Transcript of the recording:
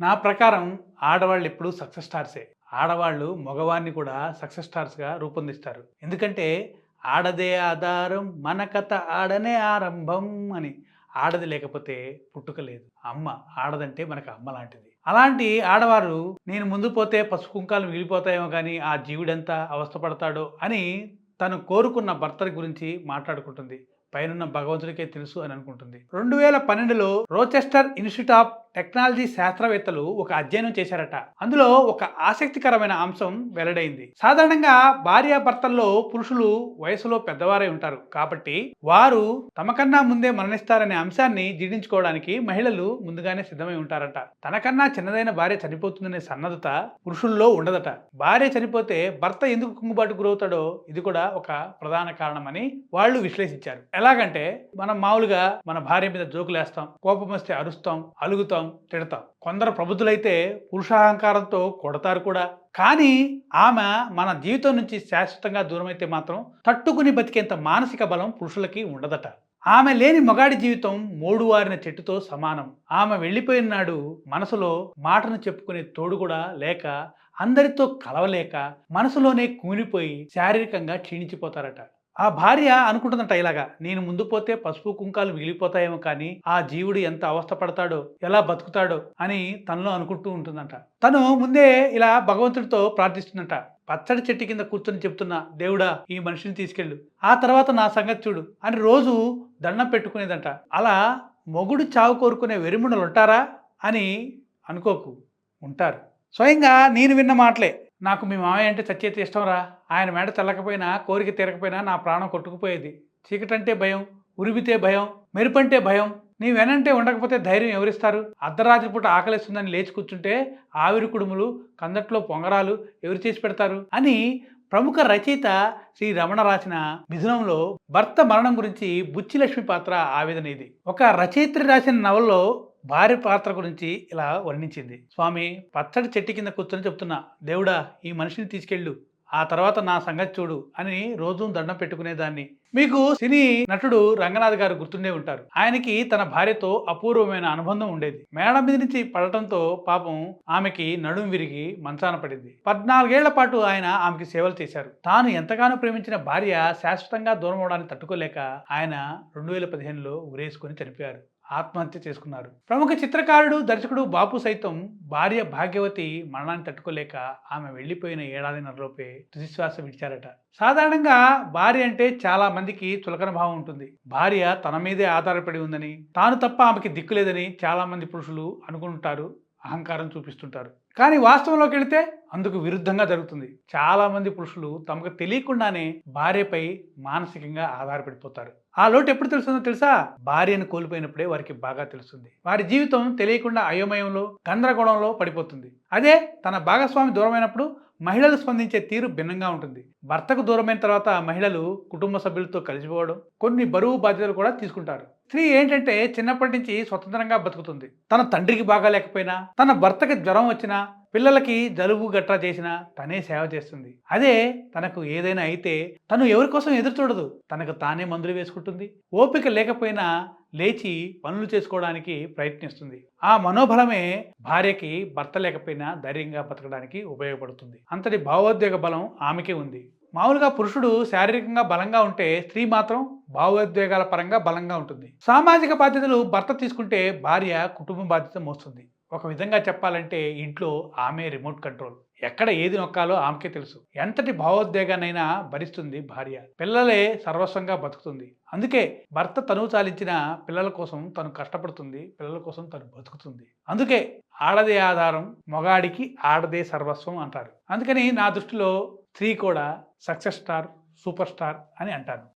నా ప్రకారం ఆడవాళ్ళు ఎప్పుడూ సక్సెస్ స్టార్సే. ఆడవాళ్ళు మగవాడిని కూడా సక్సెస్ స్టార్స్‌గా రూపొందిస్తారు. ఎందుకంటే ఆడదే ఆధారం మన కథ ఆడనే ఆరంభం అని. ఆడది లేకపోతే పుట్టుక లేదు. అమ్మ ఆడదంటే మనకు అమ్మ లాంటిది. అలాంటి ఆడవారు నేను ముందు పోతే పసుపు కుంకాలు మిగిలిపోతాయేమో గానీ ఆ జీవుడెంత అవస్థ పడతాడో అని తను కోరుకున్న భర్త గురించి మాట్లాడుకుంటుంది. పైనున్న భగవంతుడికే తెలుసు అని అనుకుంటుంది. 2012లో రోచెస్టర్ ఇన్స్టిట్యూట్ ఆఫ్ టెక్నాలజీ శాస్త్రవేత్తలు ఒక అధ్యయనం చేశారట. అందులో ఒక ఆసక్తికరమైన అంశం వెల్లడైంది. సాధారణంగా భార్యాభర్తల్లో పురుషులు వయసులో పెద్దవారై ఉంటారు కాబట్టి వారు తమకన్నా ముందే మరణిస్తారనే అంశాన్ని జీర్ణించుకోవడానికి మహిళలు ముందుగానే సిద్ధమై ఉంటారట. తనకన్నా చిన్నదైన భార్య చనిపోతుందనే సన్నద్ధత పురుషుల్లో ఉండదట. భార్య చనిపోతే భర్త ఎందుకు కుంగుబాటు గురవుతాడో ఇది కూడా ఒక ప్రధాన కారణమని వాళ్ళు విశ్లేషించారు. ఎలాగంటే మనం మామూలుగా మన భార్య మీద జోకులేస్తాం, కోపం వస్తే అరుస్తాం, అలుగుతాం, తిడతాం. కొందరు ప్రబుద్ధులైతే పురుషాహంకారంతో కొడతారు కూడా. కానీ ఆమె మన జీవితం నుంచి శాశ్వతంగా దూరమైతే మాత్రం తట్టుకుని బతికేంత మానసిక బలం పురుషులకి ఉండదట. ఆమె లేని మగాడి జీవితం మోడువారిన చెట్టుతో సమానం. ఆమె వెళ్ళిపోయిన నాడు మనసులో మాటను చెప్పుకునే తోడు కూడా లేక, అందరితో కలవలేక మనసులోనే కూలిపోయి శారీరకంగా క్షీణించిపోతారట. ఆ భార్య అనుకుంటుందంట ఇలాగా, నేను ముందు పోతే పసుపు కుంకాలు మిగిలిపోతాయేమో కానీ ఆ జీవుడు ఎంత అవస్థ పడతాడో, ఎలా బతుకుతాడో అని తనలో అనుకుంటూ ఉంటుందంట. తను ముందే ఇలా భగవంతుడితో ప్రార్థిస్తుందంట. పచ్చడి చెట్టు కింద కూర్చొని చెప్తున్నా, దేవుడా ఈ మనిషిని తీసుకెళ్ళు, ఆ తర్వాత నా సంగతి చూడు అని రోజు దండం పెట్టుకునేదంట. అలా మొగుడు చావు కోరుకునే వెరిమునలు ఉంటారా అని అనుకోకు, ఉంటారు. స్వయంగా నేను విన్న మాటలే. నాకు మీ మామయ్య అంటే చచ్చేతి ఇష్టంరా. ఆయన మెడ తెల్లకపోయినా, కోరిక తీరకపోయినా నా ప్రాణం కొట్టుకుపోయేది. చీకటంటే భయం, ఉరిమితే భయం, మెరుపంటే భయం. నీ వెనంటే ఉండకపోతే ధైర్యం ఎవరిస్తారు? అర్ధరాత్రి పూట ఆకలిస్తుందని లేచి కూర్చుంటే ఆవిరి కుడుములు, కందట్లో పొంగరాలు ఎవరు చేసి పెడతారు అని ప్రముఖ రచయిత శ్రీ రమణ రాసిన మిథునంలో భర్త మరణం గురించి బుచ్చిలక్ష్మి పాత్ర ఆవేదన ఇది. ఒక రచయిత్రి రాసిన నవల్లో భార్య పాత్ర గురించి ఇలా వర్ణించింది. స్వామి, పచ్చడి చెట్టు కింద కూర్చొని చెప్తున్నా, దేవుడా ఈ మనిషిని తీసుకెళ్ళు, ఆ తర్వాత నా సంగతి చూడు అని రోజు దండం పెట్టుకునేదాన్ని. మీకు సినీ నటుడు రంగనాథ్ గారు గుర్తుండే ఉంటారు. ఆయనకి తన భార్యతో అపూర్వమైన అనుబంధం ఉండేది. మేడ మీద నుంచి పడటంతో పాపం ఆమెకి నడుం విరిగి మంచాన పడింది. 14 ఏళ్ల పాటు ఆయన ఆమెకి సేవలు చేశారు. తాను ఎంతగానో ప్రేమించిన భార్య శాశ్వతంగా దూరం అవడానికి తట్టుకోలేక ఆయన 2015లో ఉరేసుకొని చనిపోయారు. ఆత్మహత్య చేసుకున్నారు. ప్రముఖ చిత్రకారుడు, దర్శకుడు బాపు సైతం భార్య భాగ్యవతి మరణాన్ని తట్టుకోలేక ఆమె వెళ్లిపోయిన ఏడాదిన్నరలోపే తుదిశ్వాస విడిచారట. సాధారణంగా భార్య అంటే చాలా మందికి చులకన భావం ఉంటుంది. భార్య తన మీదే ఆధారపడి ఉందని, తాను తప్ప ఆమెకి దిక్కు లేదని చాలా మంది పురుషులు అనుకుంటారు, అహంకారం చూపిస్తుంటారు. కానీ వాస్తవంలోకి వెళితే అందుకు విరుద్ధంగా జరుగుతుంది. చాలా మంది పురుషులు తమకు తెలియకుండానే భార్యపై మానసికంగా ఆధారపడిపోతారు. ఆ లోటు ఎప్పుడు తెలుస్తుందో తెలుసా? భార్యను కోల్పోయినప్పుడే వారికి బాగా తెలుస్తుంది. వారి జీవితం తెలియకుండా అయోమయంలో, గందరగోళంలో పడిపోతుంది. అదే తన భాగస్వామి దూరమైనప్పుడు మహిళలు స్పందించే తీరు భిన్నంగా ఉంటుంది. భర్తకు దూరమైన తర్వాత మహిళలు కుటుంబ సభ్యులతో కలిసిపోవడం, కొన్ని బరువు బాధ్యతలు కూడా తీసుకుంటారు. స్త్రీ ఏంటంటే చిన్నప్పటి నుంచి స్వతంత్రంగా బతుకుతుంది. తన తండ్రికి బాగా లేకపోయినా, తన భర్తకి జ్వరం వచ్చినా, పిల్లలకి జలుబు గట్రా చేసినా తనే సేవ చేస్తుంది. అదే తనకు ఏదైనా అయితే తను ఎవరి కోసం ఎదురు చూడదు, తనకు తానే మందులు వేసుకుంటుంది. ఓపిక లేకపోయినా లేచి పనులు చేసుకోవడానికి ప్రయత్నిస్తుంది. ఆ మనోబలమే భార్యకి భర్త లేకపోయినా ధైర్యంగా బతకడానికి ఉపయోగపడుతుంది. అంతటి భావోద్వేగ బలం ఆమెకే ఉంది. మామూలుగా పురుషుడు శారీరకంగా బలంగా ఉంటే స్త్రీ మాత్రం భావోద్వేగాల పరంగా బలంగా ఉంటుంది. సామాజిక బాధ్యతలు భర్త తీసుకుంటే భార్య కుటుంబ బాధ్యత మోస్తుంది. ఒక విధంగా చెప్పాలంటే ఇంట్లో ఆమె రిమోట్ కంట్రోల్. ఎక్కడ ఏది నొక్కాలో ఆమెకే తెలుసు. ఎంతటి భావోద్వేగానైనా భరిస్తుంది భార్య. పిల్లలే సర్వస్వంగా బతుకుతుంది. అందుకే భర్త తనువు చాలించిన పిల్లల కోసం తను కష్టపడుతుంది, పిల్లల కోసం తను బతుకుతుంది. అందుకే ఆడదే ఆధారం, మొగాడికి ఆడదే సర్వస్వం అంటారు. అందుకని నా దృష్టిలో స్త్రీ కూడా సక్సెస్ స్టార్, సూపర్ స్టార్ అని అంటాను.